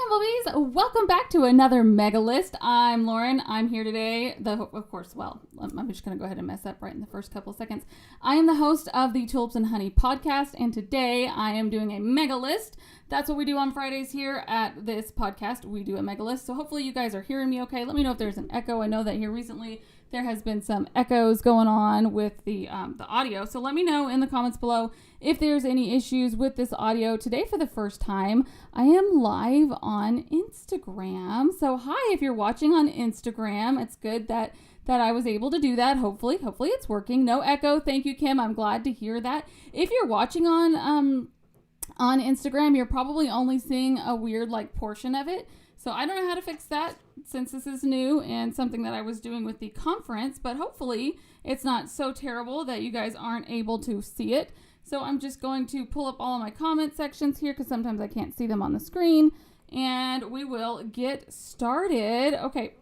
Bumblebees, welcome back to another Mega List. I'm Lauren. I'm here today. I'm just going to go ahead and mess up right in the first couple of seconds. I am the host of the Tulips and Honey podcast, and today I am doing a Mega List. That's what we do on Fridays here at this podcast. We do a Mega List, so hopefully you guys are hearing me okay. Let me know if there's an echo. I know that here recently there has been some echoes going on with the audio, so let me know in the comments below if there's any issues with this audio. Today, for the first time, I am live on Instagram. So hi, if you're watching on Instagram. It's good that I was able to do that. Hopefully it's working. No echo. Thank you, Kim. I'm glad to hear that. If you're watching on Instagram, you're probably only seeing a weird portion of it. So I don't know how to fix that since this is new and something that I was doing with the conference, but hopefully it's not so terrible that you guys aren't able to see it. So I'm just going to pull up all of my comment sections here because sometimes I can't see them on the screen, and we will get started. Okay.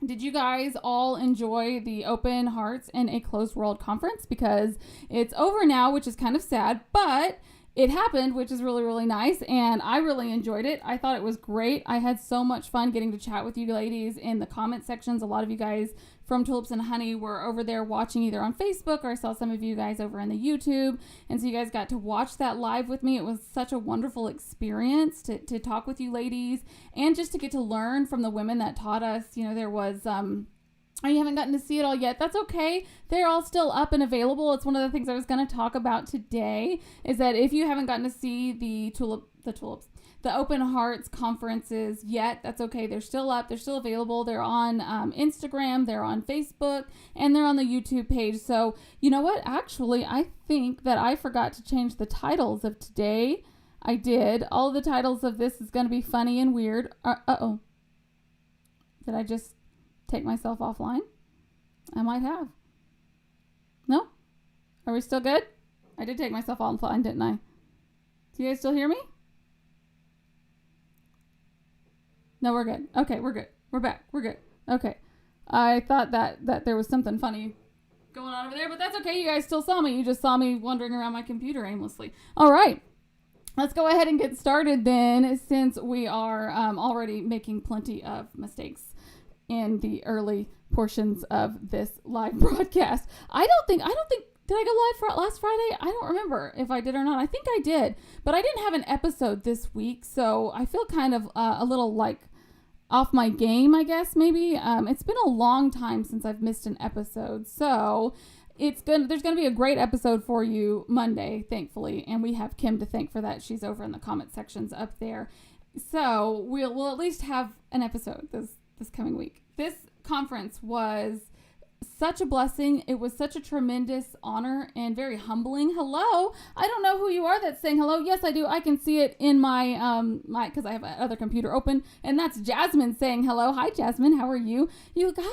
Did you guys all enjoy the Open Hearts in a Closed World conference? Because it's over now, which is kind of sad, but it happened, which is really, really nice, and I really enjoyed it. I thought it was great. I had so much fun getting to chat with you ladies in the comment sections. A lot of you guys from Tulips and Honey were over there watching either on Facebook, or I saw some of you guys over in the YouTube, and so you guys got to watch that live with me. It was such a wonderful experience to talk with you ladies and just to get to learn from the women that taught us. You know, there was you haven't gotten to see it all yet. That's okay. They're all still up and available. It's one of the things I was going to talk about today, is that if you haven't gotten to see the Open Hearts conferences yet, that's okay. They're still up. They're still available. They're on Instagram. They're on Facebook. And they're on the YouTube page. So, you know what? Actually, I think that I forgot to change the titles of today. I did. All of the titles of this is going to be funny and weird. Uh-oh. Did I just take myself offline? I might have. No? Are we still good? I did take myself offline, didn't I? Do you guys still hear me? No, we're good. Okay, we're good. We're back. We're good. Okay. I thought that there was something funny going on over there, but that's okay. You guys still saw me. You just saw me wandering around my computer aimlessly. All right. Let's go ahead and get started then, since we are already making plenty of mistakes in the early portions of this live broadcast. I don't think, did I go live last Friday? I don't remember if I did or not. I think I did, but I didn't have an episode this week, so I feel kind of a little off my game, I guess, maybe. It's been a long time since I've missed an episode, so there's going to be a great episode for you Monday, thankfully, and we have Kim to thank for that. She's over in the comment sections up there. So we'll at least have an episode this coming week. This conference was such a blessing. It was such a tremendous honor and very humbling. Hello. I don't know who you are that's saying hello. Yes, I do. I can see it in my because I have another computer open, and that's Jasmine saying hello. Hi, Jasmine. How are you? You guys,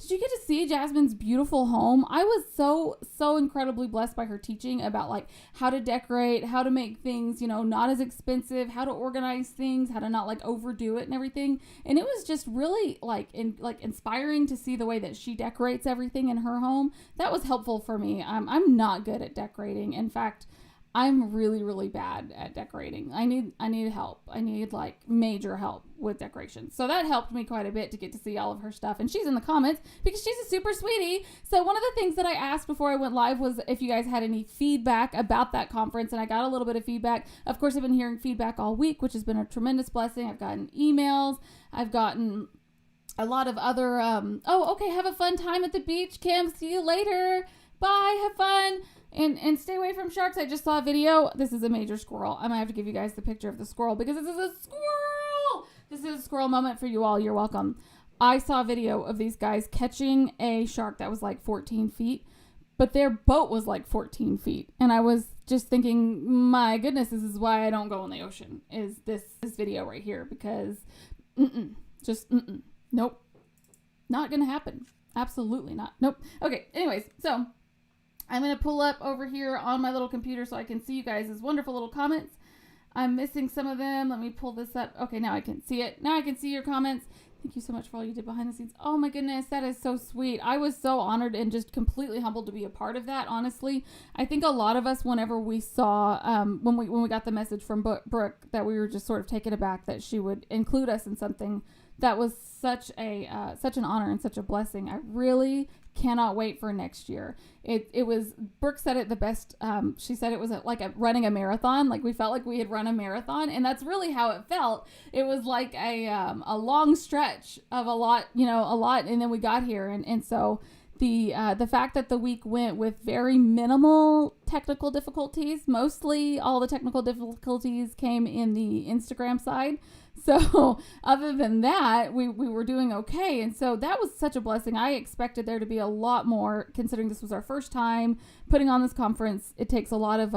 did you get to see Jasmine's beautiful home? I was so incredibly blessed by her teaching about how to decorate, how to make things, not as expensive, how to organize things, how to not overdo it and everything. And it was just really inspiring to see the way that she decorates everything in her home. That was helpful for me. I'm not good at decorating. In fact, I'm really, really bad at decorating. I need help. I need major help with decorations. So that helped me quite a bit to get to see all of her stuff. And she's in the comments because she's a super sweetie. So one of the things that I asked before I went live was if you guys had any feedback about that conference. And I got a little bit of feedback. Of course, I've been hearing feedback all week, which has been a tremendous blessing. I've gotten emails. I've gotten a lot of other, okay, have a fun time at the beach, Kim. See you later. Bye. Have fun. And stay away from sharks. I just saw a video. This is a major squirrel. I might have to give you guys the picture of the squirrel because this is a squirrel. This is a squirrel moment for you all. You're welcome. I saw a video of these guys catching a shark that was 14 feet, but their boat was 14 feet. And I was just thinking, my goodness, this is why I don't go in the ocean, is this video right here, because nope, not going to happen. Absolutely not. Nope. Okay. Anyways, so I'm going to pull up over here on my little computer so I can see you guys' wonderful little comments. I'm missing some of them. Let me pull this up. Okay, now I can see it. Now I can see your comments. Thank you so much for all you did behind the scenes. Oh my goodness, that is so sweet. I was so honored and just completely humbled to be a part of that. Honestly, I think a lot of us, whenever we saw, when we got the message from Brooke, that we were just sort of taken aback that she would include us in something that was such an honor and such a blessing. I really cannot wait for next year. It was, Brooke said it the best. She said it was like running a marathon. Like we felt like we had run a marathon, and that's really how it felt. It was like a long stretch of a lot, and then we got here, and so the fact that the week went with very minimal technical difficulties, mostly all the technical difficulties came in the Instagram side. So other than that, we were doing okay. And so that was such a blessing. I expected there to be a lot more, considering this was our first time putting on this conference. It takes a lot of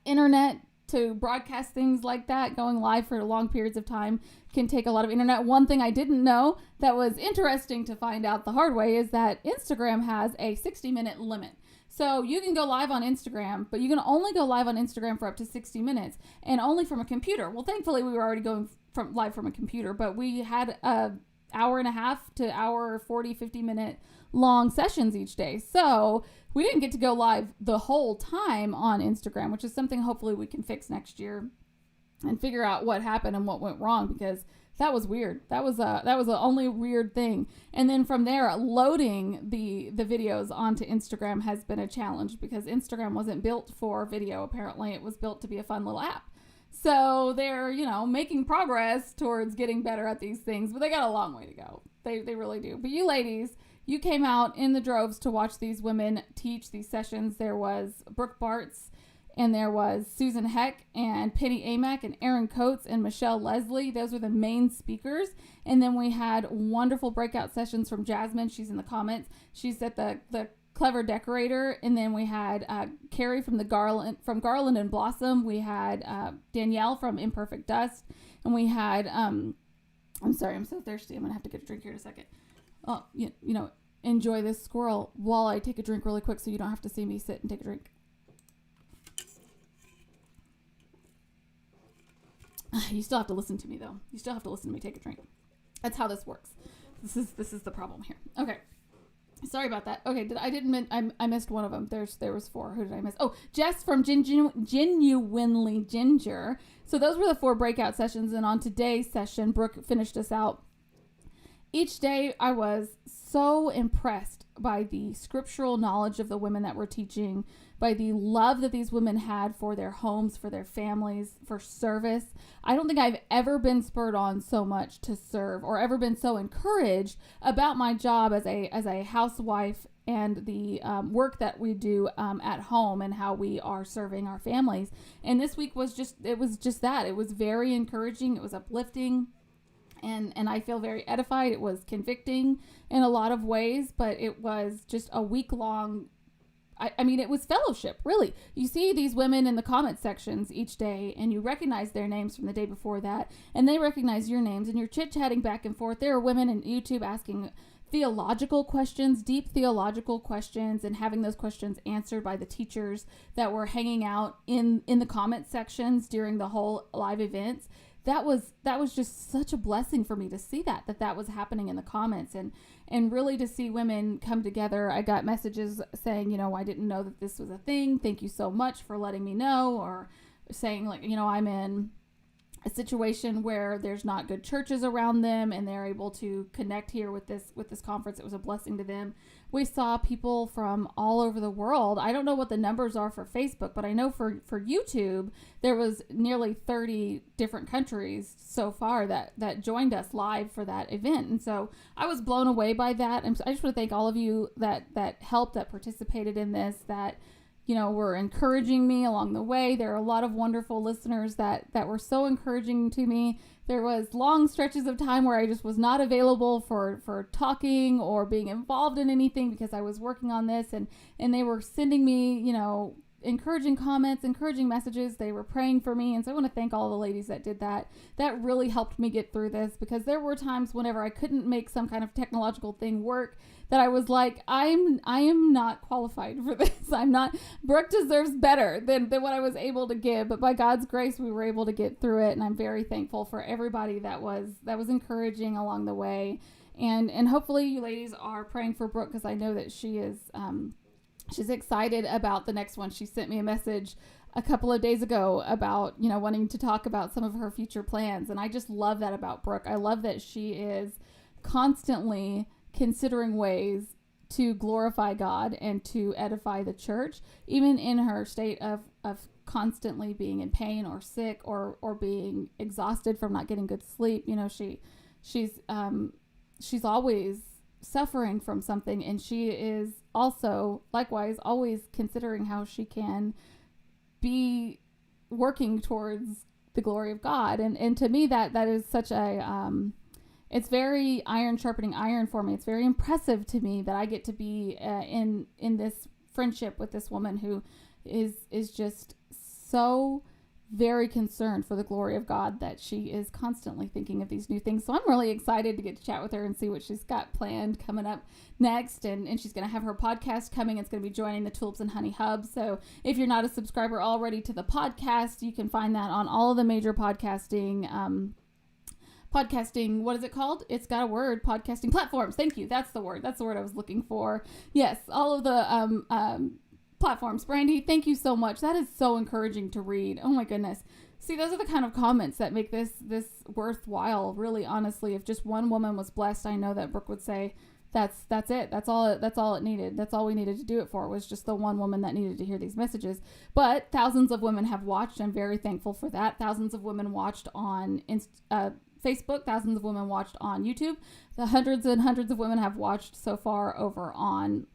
internet to broadcast things like that. Going live for long periods of time can take a lot of internet. One thing I didn't know that was interesting to find out the hard way is that Instagram has a 60-minute limit. So you can go live on Instagram, but you can only go live on Instagram for up to 60 minutes and only from a computer. Well, thankfully we were already going live from a computer, but we had a hour and a half to hour 40, 50-minute long sessions each day. So we didn't get to go live the whole time on Instagram, which is something hopefully we can fix next year and figure out what happened and what went wrong, because that was weird. That was the only weird thing. And then from there, loading the videos onto Instagram has been a challenge, because Instagram wasn't built for video. Apparently it was built to be a fun little app. So they're, making progress towards getting better at these things, but they got a long way to go. They really do. But you ladies, you came out in the droves to watch these women teach these sessions. There was Brooke Bartz, and there was Susan Heck and Penny Amack and Erin Coates and Michelle Leslie. Those were the main speakers. And then we had wonderful breakout sessions from Jasmine. She's in the comments. She's at the Clever Decorator. And then we had Carrie from Garland and Blossom. We had Danielle from Imperfect Dust. And we had, I'm sorry, I'm so thirsty. I'm going to have to get a drink here in a second. Oh, enjoy this squirrel while I take a drink really quick so you don't have to see me sit and take a drink. You still have to listen to me, though. You still have to listen to me take a drink. That's how this works. This is the problem here. Okay. Sorry about that. Okay, I missed one of them. There was 4. Who did I miss? Oh, Jess from Genuinely Ginger. So those were the 4 breakout sessions, and on today's session, Brooke finished us out. Each day, I was so impressed by the scriptural knowledge of the women that were teaching, by the love that these women had for their homes, for their families, for service. I don't think I've ever been spurred on so much to serve, or ever been so encouraged about my job as a housewife and the work that we do at home and how we are serving our families. And this week was just that. It was very encouraging. It was uplifting. And I feel very edified. It was convicting in a lot of ways, but it was just a week-long, I mean, it was fellowship, really. You see these women in the comment sections each day, and you recognize their names from the day before that, and they recognize your names, and you're chit-chatting back and forth. There are women in YouTube asking theological questions, deep theological questions, and having those questions answered by the teachers that were hanging out in the comment sections during the whole live events. That was just such a blessing for me to see that was happening in the comments, and really to see women come together. I got messages saying, I didn't know that this was a thing. Thank you so much for letting me know. Or saying I'm in a situation where there's not good churches around them, and they're able to connect here with this conference. It was a blessing to them. We saw people from all over the world. I don't know what the numbers are for Facebook, but I know for YouTube, there was nearly 30 different countries so far that joined us live for that event. And so I was blown away by that. And I just want to thank all of you that helped, that participated in this, that were encouraging me along the way. There are a lot of wonderful listeners that were so encouraging to me. There was long stretches of time where I just was not available for talking or being involved in anything because I was working on this, and they were sending me, encouraging comments, encouraging messages. They were praying for me. And so I want to thank all the ladies that did that. That really helped me get through this, because there were times whenever I couldn't make some kind of technological thing work that I was like, I am not qualified for this. I'm not. Brooke deserves better than what I was able to give. But by God's grace, we were able to get through it. And I'm very thankful for everybody that was encouraging along the way. And hopefully you ladies are praying for Brooke, because I know that she is, she's excited about the next one. She sent me a message a couple of days ago about, wanting to talk about some of her future plans. And I just love that about Brooke. I love that she is constantly considering ways to glorify God and to edify the church, even in her state of constantly being in pain or sick or being exhausted from not getting good sleep. She's always suffering from something, and she is also likewise always considering how she can be working towards the glory of God. And to me, that is such a, it's very iron sharpening iron for me. It's very impressive to me that I get to be in this friendship with this woman who is just so very concerned for the glory of God, that she is constantly thinking of these new things. So I'm really excited to get to chat with her and see what she's got planned coming up next. And she's going to have her podcast coming. It's going to be joining the Tulips and Honey Hub. So if you're not a subscriber already to the podcast, you can find that on all of the major podcasting, what is it called? It's got a word, podcasting platforms. Thank you. That's the word. That's the word I was looking for. Yes. All of the, platforms. Brandy, thank you so much. That is so encouraging to read. Oh my goodness. See, those are the kind of comments that make this worthwhile, really, honestly. If just one woman was blessed, I know that Brooke would say, that's it. That's all it needed. That's all we needed to do it for, was just the one woman that needed to hear these messages. But thousands of women have watched. I'm very thankful for that. Thousands of women watched on Facebook. Thousands of women watched on YouTube. The hundreds and hundreds of women have watched so far over on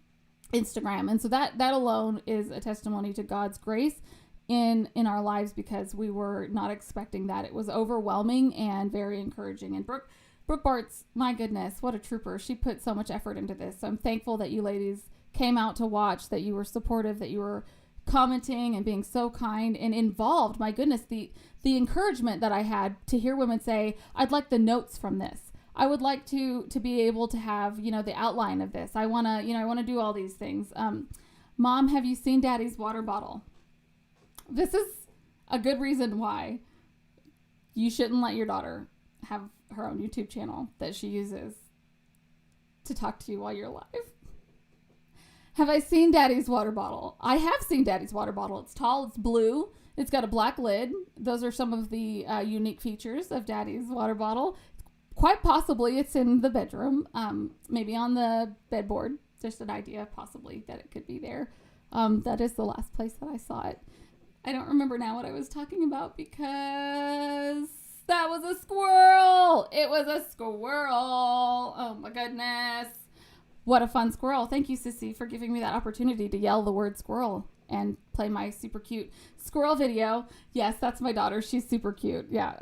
Instagram. And so that alone is a testimony to God's grace in our lives, because we were not expecting that. It was overwhelming and very encouraging. And Brooke Bartz, my goodness, what a trooper. She put so much effort into this. So I'm thankful that you ladies came out to watch, that you were supportive, that you were commenting and being so kind and involved. My goodness, the encouragement that I had to hear women say, I'd like the notes from this. I would like to be able to have, the outline of this. I want to do all these things. Mom, have you seen Daddy's water bottle? This is a good reason why you shouldn't let your daughter have her own YouTube channel that she uses to talk to you while you're live. Have I seen Daddy's water bottle? I have seen Daddy's water bottle. It's tall, it's blue, it's got a black lid. Those are some of the unique features of Daddy's water bottle. Quite possibly it's in the bedroom, maybe on the bedboard. Just an idea, possibly, that it could be there. That is the last place that I saw it. I don't remember now what I was talking about, because that was a squirrel. It was a squirrel. Oh my goodness. What a fun squirrel. Thank you, Sissy, for giving me that opportunity to yell the word squirrel and play my super cute squirrel video. Yes, that's my daughter. She's super cute. Yeah.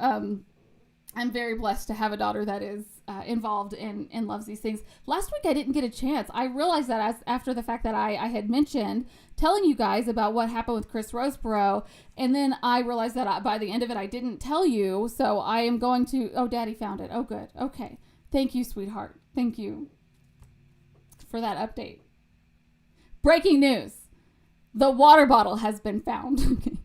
I'm very blessed to have a daughter that is involved and loves these things. Last week, I didn't get a chance. I realized that after the fact that I had mentioned telling you guys about what happened with Chris Roseborough, and then I realized that by the end of it, I didn't tell you. So I am going to... Oh, Daddy found it. Oh, good. Okay. Thank you, sweetheart. Thank you for that update. Breaking news. The water bottle has been found.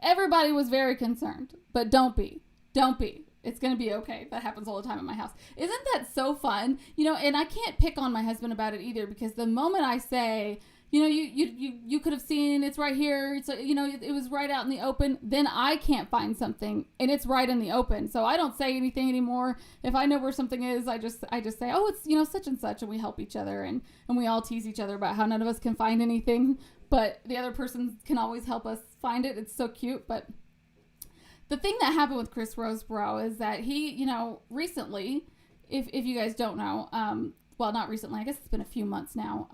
Everybody was very concerned, but don't be. Don't be. It's going to be okay. That happens all the time at my house. Isn't that so fun? And I can't pick on my husband about it either, because the moment I say, you could have seen, it's right here. It's, it was right out in the open. Then I can't find something and it's right in the open. So I don't say anything anymore. If I know where something is, I just say, oh, it's, such and such. And we help each other and we all tease each other about how none of us can find anything, but the other person can always help us find it. It's so cute. But the thing that happened with Chris Roseborough is that he, recently, if you guys don't know, well, not recently, I guess it's been a few months now,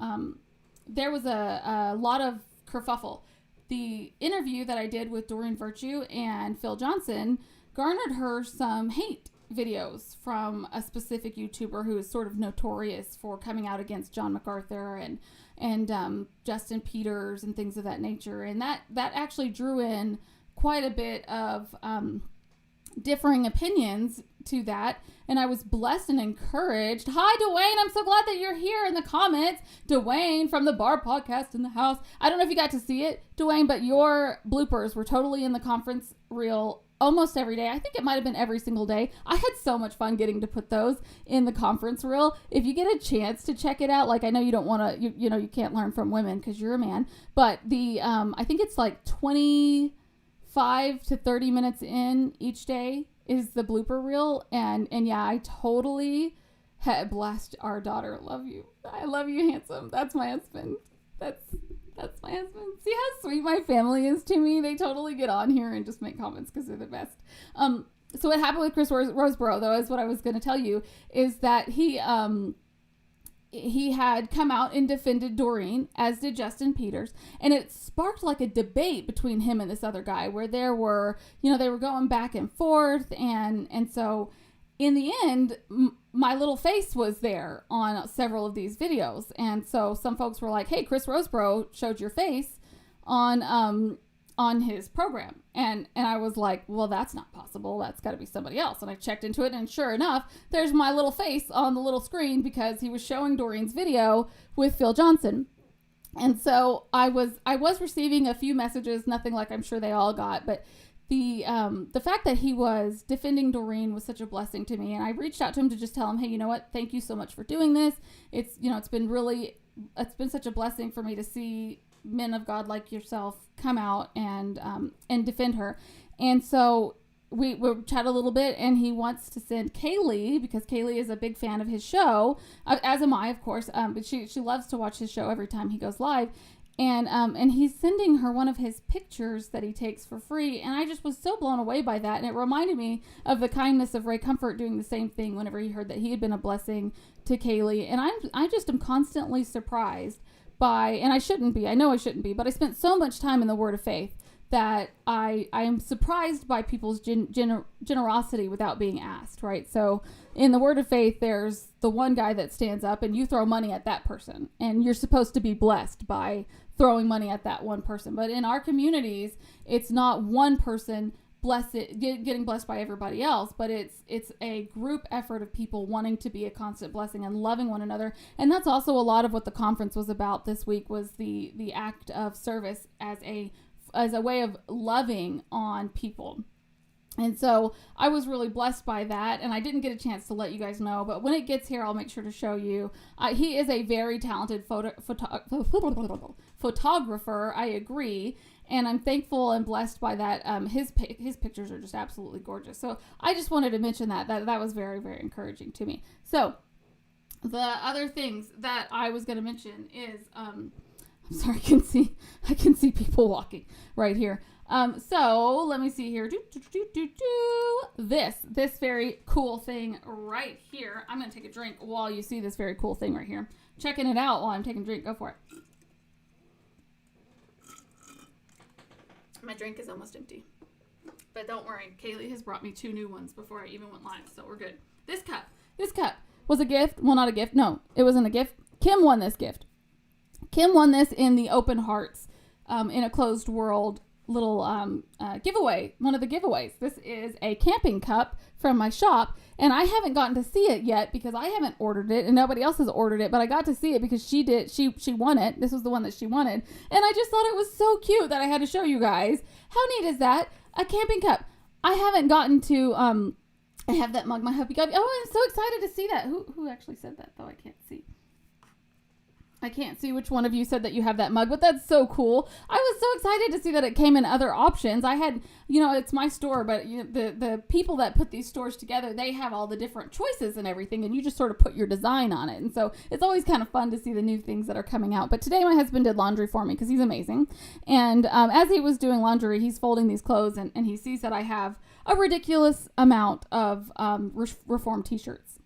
there was a lot of kerfuffle. The interview that I did with Doreen Virtue and Phil Johnson garnered her some hate videos from a specific YouTuber who is sort of notorious for coming out against John MacArthur and Justin Peters and things of that nature. And that actually drew in quite a bit of differing opinions to that, and I was blessed and encouraged. Hi, Dwayne. I'm so glad that you're here in the comments. Dwayne from the Bar Podcast in the house. I don't know if you got to see it, Dwayne, but your bloopers were totally in the conference reel almost every day. I think it might have been every single day. I had so much fun getting to put those in the conference reel. If you get a chance to check it out, like I know you don't want to, you can't learn from women because you're a man, but the I think it's like 25 to 30 minutes in each day is the blooper reel, and yeah, I totally had blessed our daughter. Love you. I love you, handsome. That's my husband. That's my husband. See how sweet my family is to me? They totally get on here and just make comments because they're the best. So what happened with Chris Roseborough, though, is what I was going to tell you, is that he had come out and defended Doreen, as did Justin Peters, and it sparked like a debate between him and this other guy where there were, they were going back and forth, and so in the end, my little face was there on several of these videos, and so some folks were like, hey, Chris Roseborough showed your face on his program, and I was like, well, that's not possible. That's got to be somebody else. And I checked into it, and sure enough, there's my little face on the little screen because he was showing Doreen's video with Phil Johnson. And so I was receiving a few messages, nothing like I'm sure they all got, but the fact that he was defending Doreen was such a blessing to me, and I reached out to him to just tell him, hey, you know what? Thank you so much for doing this. It's been such a blessing for me to see men of God like yourself come out and defend her. And so we chat a little bit, and he wants to send Kaylee, because Kaylee is a big fan of his show, as am I, of course, but she loves to watch his show every time he goes live. And he's sending her one of his pictures that he takes for free. And I just was so blown away by that. And it reminded me of the kindness of Ray Comfort doing the same thing whenever he heard that he had been a blessing to Kaylee. And I just am constantly surprised by, and I shouldn't be, I know I shouldn't be, but I spent so much time in the Word of Faith that I am surprised by people's generosity without being asked, right? So in the Word of Faith, there's the one guy that stands up and you throw money at that person, and you're supposed to be blessed by throwing money at that one person. But in our communities, it's not one person getting blessed by everybody else, but it's a group effort of people wanting to be a constant blessing and loving one another. And that's also a lot of what the conference was about this week, was the act of service as a way of loving on people. And so I was really blessed by that, and I didn't get a chance to let you guys know, but when it gets here, I'll make sure to show you. He is a very talented photographer, I agree, and I'm thankful and blessed by that. His pictures are just absolutely gorgeous. So I just wanted to mention that was very, very encouraging to me. So the other things that I was going to mention is, I'm sorry, I can see people walking right here. So let me see here. This very cool thing right here. I'm going to take a drink while you see this very cool thing right here. Checking it out while I'm taking a drink. Go for it. My drink is almost empty. But don't worry. Kaylee has brought me 2 new ones before I even went live, so we're good. This cup was a gift. Well, not a gift. No, it wasn't a gift. Kim won this gift. Kim won this in the Open Hearts in a Closed World little giveaway, one of the giveaways. This is a camping cup from my shop, and I haven't gotten to see it yet because I haven't ordered it and nobody else has ordered it, but I got to see it because she did. She won it. This was the one that she wanted, and I just thought it was so cute that I had to show you guys. How neat is that? A camping cup. I haven't gotten to I have that mug my hubby got me. Oh, I'm so excited to see that. Who actually said that, though? I can't see which one of you said that you have that mug, but that's so cool. I was so excited to see that it came in other options. I had, it's my store, but the people that put these stores together, they have all the different choices and everything, and you just sort of put your design on it. And so it's always kind of fun to see the new things that are coming out. But today my husband did laundry for me because he's amazing. And as he was doing laundry, he's folding these clothes, and he sees that I have a ridiculous amount of Reformed t-shirts.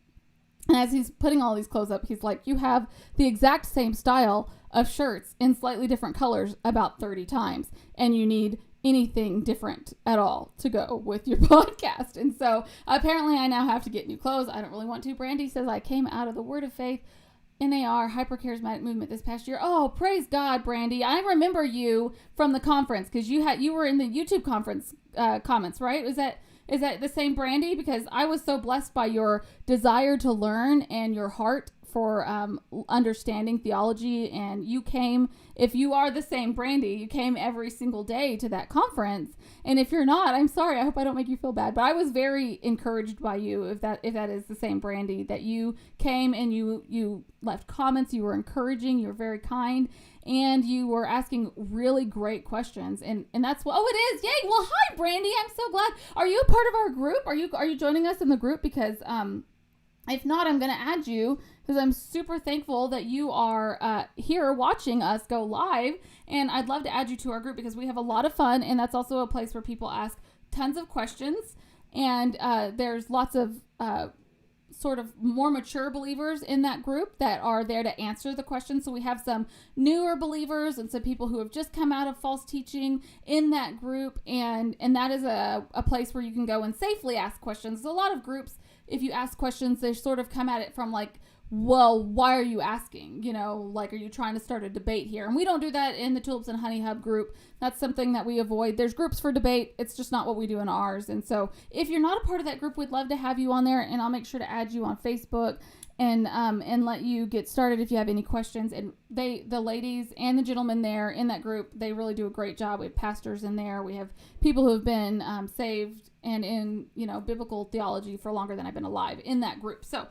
And as he's putting all these clothes up, he's like, you have the exact same style of shirts in slightly different colors about 30 times. And you need anything different at all to go with your podcast. And so apparently I now have to get new clothes. I don't really want to. Brandy says I came out of the Word of Faith NAR hyper-charismatic movement this past year. Oh, praise God, Brandy. I remember you from the conference because you were in the YouTube conference comments, right? Is that the same Brandy? Because I was so blessed by your desire to learn and your heart for understanding theology, and you came, if you are the same Brandy, you came every single day to that conference. And if you're not, I'm sorry, I hope I don't make you feel bad, but I was very encouraged by you, if that is the same Brandy, that you came and you left comments, you were encouraging, you were very kind, and you were asking really great questions, and that's what, oh, it is, yay, well, hi, Brandy, I'm so glad. Are you a part of our group? Are you joining us in the group? Because if not, I'm going to add you, because I'm super thankful that you are here watching us go live, and I'd love to add you to our group because we have a lot of fun, and that's also a place where people ask tons of questions, and there's lots of sort of more mature believers in that group that are there to answer the questions. So we have some newer believers and some people who have just come out of false teaching in that group, and that is a place where you can go and safely ask questions. So a lot of groups, if you ask questions, they sort of come at it from like, well, why are you asking? You know, like, are you trying to start a debate here? And we don't do that in the Tulips and Honey Hub group. That's something that we avoid. There's groups for debate. It's just not what we do in ours. And so if you're not a part of that group, we'd love to have you on there, and I'll make sure to add you on Facebook and let you get started if you have any questions. And the ladies and the gentlemen there in that group, they really do a great job. We have pastors in there. We have people who have been saved and in, biblical theology for longer than I've been alive in that group. So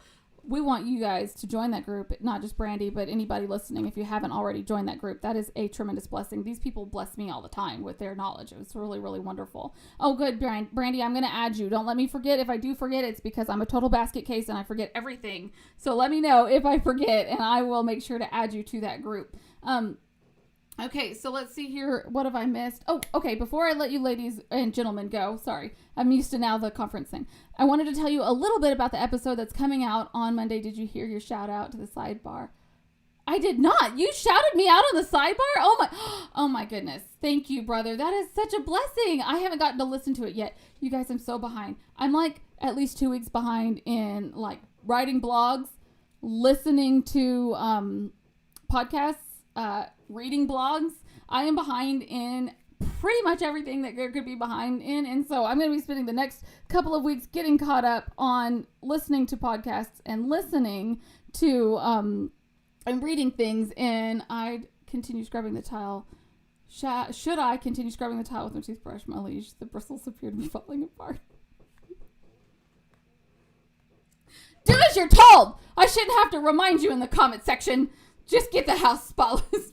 we want you guys to join that group, not just Brandy, but anybody listening. If you haven't already joined that group, that is a tremendous blessing. These people bless me all the time with their knowledge. It's really, really wonderful. Oh, good, Brandy, I'm going to add you. Don't let me forget. If I do forget, it's because I'm a total basket case and I forget everything. So let me know if I forget, and I will make sure to add you to that group. Okay, so let's see here. What have I missed? Oh, okay. Before I let you ladies and gentlemen go, sorry, I'm used to now the conference thing. I wanted to tell you a little bit about the episode that's coming out on Monday. Did you hear your shout out to the sidebar? I did not. You shouted me out on the sidebar? Oh my goodness. Thank you, brother. That is such a blessing. I haven't gotten to listen to it yet. You guys, I'm so behind. I'm like at least 2 weeks behind in like writing blogs, listening to podcasts, reading blogs. I am behind in pretty much everything that there could be behind in, and so I'm going to be spending the next couple of weeks getting caught up on listening to podcasts and listening to and reading things. And I'd continue scrubbing the tile. Should I continue scrubbing the tile with my toothbrush, my liege? The bristles appear to be falling apart. Do as you're told! I shouldn't have to remind you in the comment section. Just get the house spotless.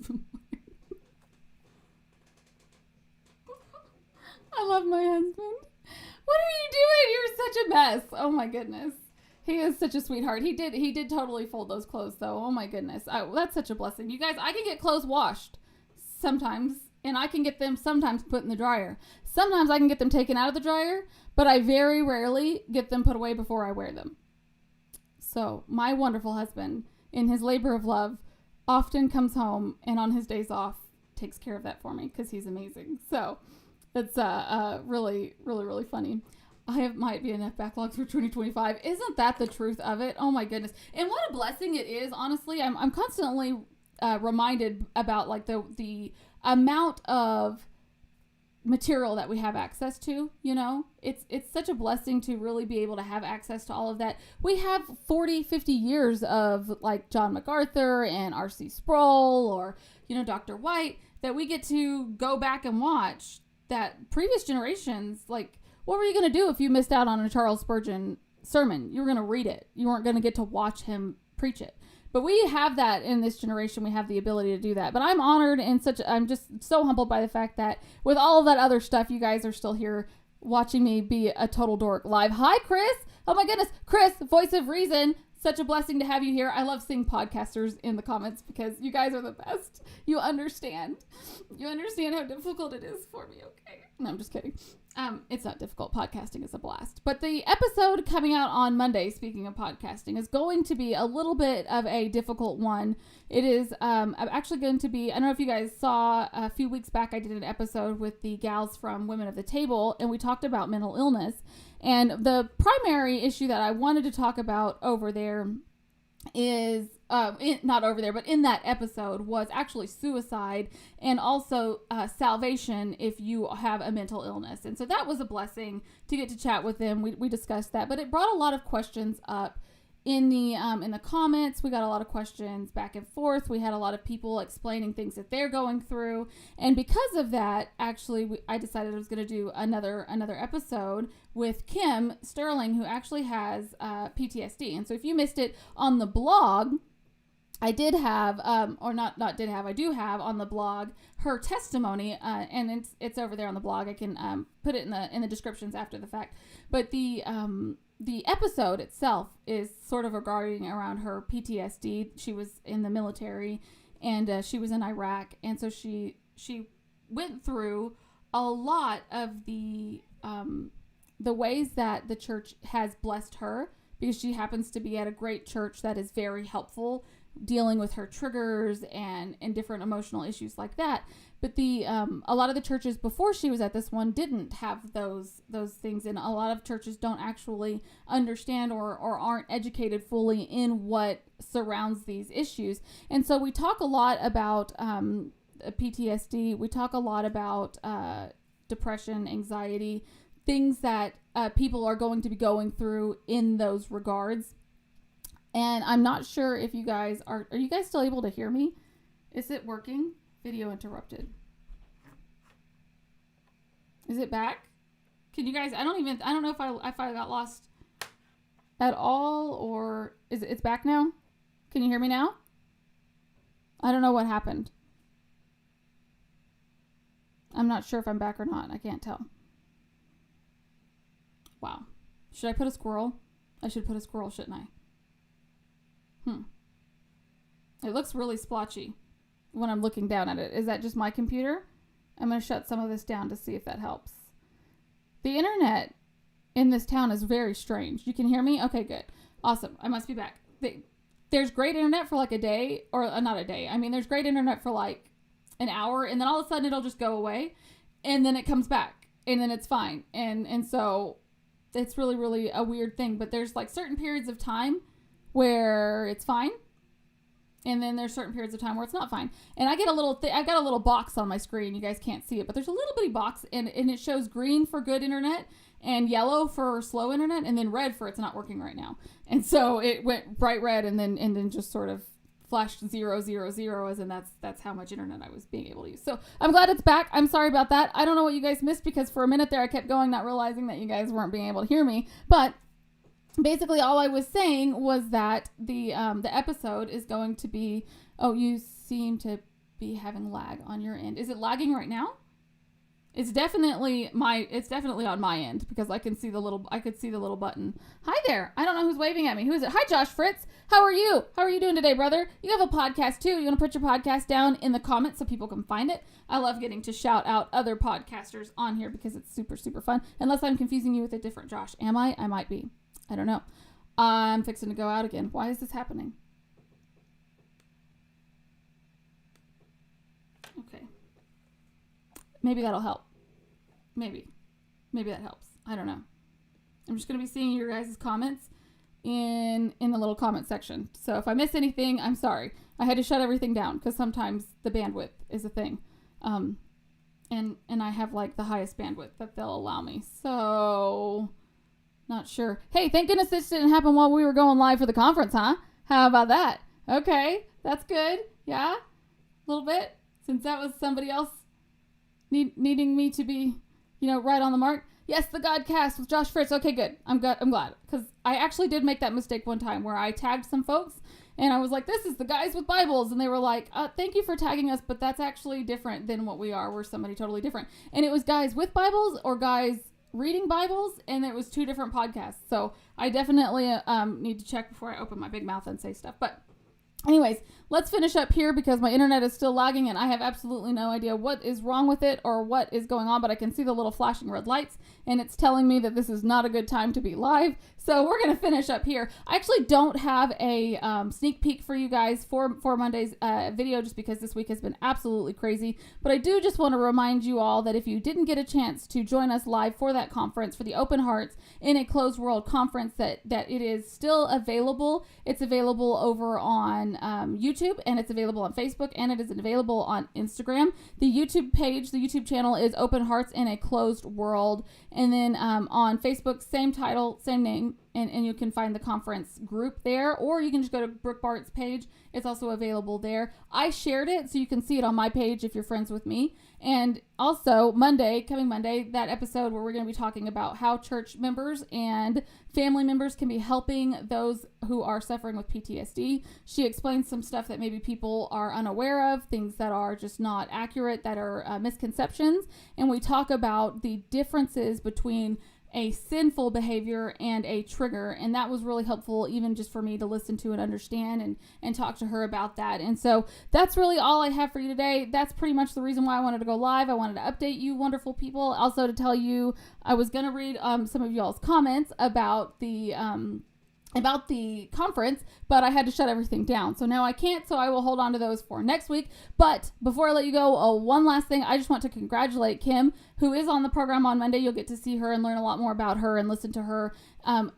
I love my husband. What are you doing? You're such a mess. Oh my goodness. He is such a sweetheart. He did totally fold those clothes though. Oh my goodness. That's such a blessing. You guys, I can get clothes washed sometimes, and I can get them sometimes put in the dryer. Sometimes I can get them taken out of the dryer, but I very rarely get them put away before I wear them. So my wonderful husband, in his labor of love, often comes home and on his days off takes care of that for me because he's amazing. So it's really, really, really funny. Might be enough backlogs for 2025. Isn't that the truth of it? Oh my goodness. And what a blessing it is, honestly. I'm constantly reminded about like the amount of material that we have access to. It's such a blessing to really be able to have access to all of that. We have 40-50 years of like John MacArthur and R.C. Sproul or Dr. White that we get to go back and watch that previous generations, like, what were you going to do if you missed out on a Charles Spurgeon sermon? You were going to read it. You weren't going to get to watch him preach it. But we have that in this generation. We have the ability to do that. But I'm honored and I'm just so humbled by the fact that with all of that other stuff, you guys are still here watching me be a total dork live. Hi, Chris. Oh my goodness. Chris, voice of reason. Such a blessing to have you here. I love seeing podcasters in the comments because you guys are the best. You understand. You understand how difficult it is for me, okay? No, I'm just kidding. It's not difficult. Podcasting is a blast. But the episode coming out on Monday, speaking of podcasting, is going to be a little bit of a difficult one. It is actually going to be, I don't know if you guys saw a few weeks back, I did an episode with the gals from Women of the Table, and we talked about mental illness. And the primary issue that I wanted to talk about over there is not over there, but in that episode was actually suicide and also salvation if you have a mental illness. And so that was a blessing to get to chat with them. We discussed that, but it brought a lot of questions up in the comments. We got a lot of questions back and forth. We had a lot of people explaining things that they're going through, and because of that, actually, I decided I was going to do another episode with Kim Sterling, who actually has PTSD. And so, if you missed it on the blog, I did have, I do have on the blog her testimony, and it's over there on the blog. I can put it in the descriptions after the fact, but the episode itself is sort of regarding around her PTSD. She was in the military, and she was in Iraq, and so she went through a lot of the ways that the church has blessed her, because she happens to be at a great church that is very helpful dealing with her triggers and different emotional issues like that. But a lot of the churches before she was at this one didn't have those things, and a lot of churches don't actually understand or aren't educated fully in what surrounds these issues. And so we talk a lot about PTSD. We talk a lot about depression, anxiety, things that people are going to be going through in those regards. And I'm not sure if you guys are you guys still able to hear me? Is it working? Video interrupted. Is it back? Can you guys, I don't know if I got lost at all, or it's back now? Can you hear me now? I don't know what happened. I'm not sure if I'm back or not. I can't tell. Wow. Should I put a squirrel? I should put a squirrel, shouldn't I? It looks really splotchy when I'm looking down at it. Is that just my computer? I'm going to shut some of this down to see if that helps. The internet in this town is very strange. You can hear me? Okay, good. Awesome. I must be back. There's great internet for like a day, or not a day. I mean, there's great internet for like an hour, and then all of a sudden it'll just go away, and then it comes back, and then it's fine. And so it's really, really a weird thing. But there's like certain periods of time where it's fine, and then there's certain periods of time where it's not fine. And I get I got a little box on my screen. You guys can't see it, but there's a little bitty box, and it shows green for good internet and yellow for slow internet, and then red for it's not working right now. And so it went bright red, and then just sort of flashed 000, as in that's how much internet I was being able to use. So I'm glad it's back. I'm sorry about that. I don't know what you guys missed, because for a minute there I kept going, not realizing that you guys weren't being able to hear me. But basically, all I was saying was that the episode is going to be. Oh, you seem to be having lag on your end. Is it lagging right now? It's definitely on my end, because I could see the little button. Hi there. I don't know who's waving at me. Who is it? Hi, Josh Fritz. How are you? How are you doing today, brother? You have a podcast too. You want to put your podcast down in the comments so people can find it? I love getting to shout out other podcasters on here because it's super, super fun. Unless I'm confusing you with a different Josh. Am I? I might be. I don't know. I'm fixing to go out again. Why is this happening? Okay. Maybe that'll help. Maybe that helps. I don't know. I'm just going to be seeing your guys' comments in the little comment section. So if I miss anything, I'm sorry. I had to shut everything down because sometimes the bandwidth is a thing. And I have like the highest bandwidth that they'll allow me. So not sure. Hey, thank goodness this didn't happen while we were going live for the conference, huh? How about that? Okay, that's good. Yeah, a little bit, since that was somebody else needing me to be, right on the mark. Yes, the Godcast with Josh Fritz. Okay, good. I'm glad, because I actually did make that mistake one time where I tagged some folks, and I was like, this is the guys with Bibles, and they were like, thank you for tagging us, but that's actually different than what we are. We're somebody totally different. And it was guys with Bibles or guys reading Bibles, and it was two different podcasts. So I definitely need to check before I open my big mouth and say stuff. But Anyways, let's finish up here because my internet is still lagging and I have absolutely no idea what is wrong with it or what is going on, but I can see the little flashing red lights and it's telling me that this is not a good time to be live. So we're going to finish up here. I actually don't have a sneak peek for you guys for Monday's video just because this week has been absolutely crazy. But I do just want to remind you all that if you didn't get a chance to join us live for that conference, for the Open Hearts in a Closed World conference, that it is still available. It's available over on YouTube, and it's available on Facebook, and it is available on Instagram. The YouTube page, the YouTube channel is Open Hearts in a Closed World. And then on Facebook, same title, same name, and you can find the conference group there, or you can just go to Brooke Bart's page. It's also available there. I shared it so you can see it on my page if you're friends with me. And also coming Monday, that episode where we're going to be talking about how church members and family members can be helping those who are suffering with PTSD. She explains some stuff that maybe people are unaware of, things that are just not accurate, that are misconceptions. And we talk about the differences between a sinful behavior and a trigger, and that was really helpful even just for me to listen to and understand and talk to her about that. And so that's really all I have for you today. That's pretty much the reason why I wanted to go live. I wanted to update you wonderful people, also to tell you I was going to read some of y'all's comments about the conference, but I had to shut everything down. So now I can't, so I will hold on to those for next week. But before I let you go, one last thing. I just want to congratulate Kim, who is on the program on Monday. You'll get to see her and learn a lot more about her and listen to her.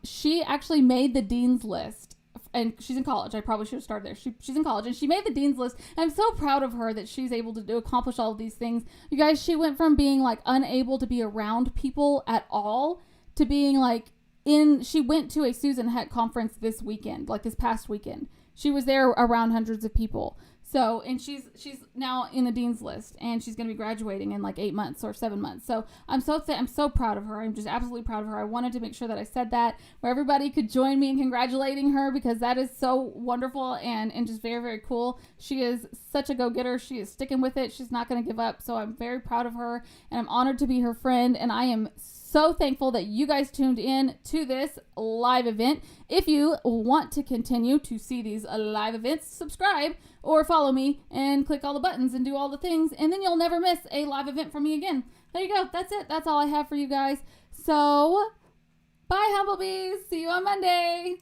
She actually made the dean's list, and she's in college. I probably should have started there. She's in college, and she made the dean's list. And I'm so proud of her that she's able to accomplish all of these things. You guys, she went from being like unable to be around people at all to being like, she went to a Susan Heck conference this past weekend. She was there around hundreds of people. So, and she's now in the dean's list, and she's going to be graduating in like 8 months or 7 months. So I'm so proud of her. I'm just absolutely proud of her. I wanted to make sure that I said that where everybody could join me in congratulating her, because that is so wonderful and just very, very cool. She is such a go-getter. She is sticking with it. She's not going to give up. So I'm very proud of her, and I'm honored to be her friend. And I am so thankful that you guys tuned in to this live event. If you want to continue to see these live events, subscribe or follow me and click all the buttons and do all the things, and then you'll never miss a live event from me again. There you go. That's it. That's all I have for you guys. So, bye, Humblebees. See you on Monday.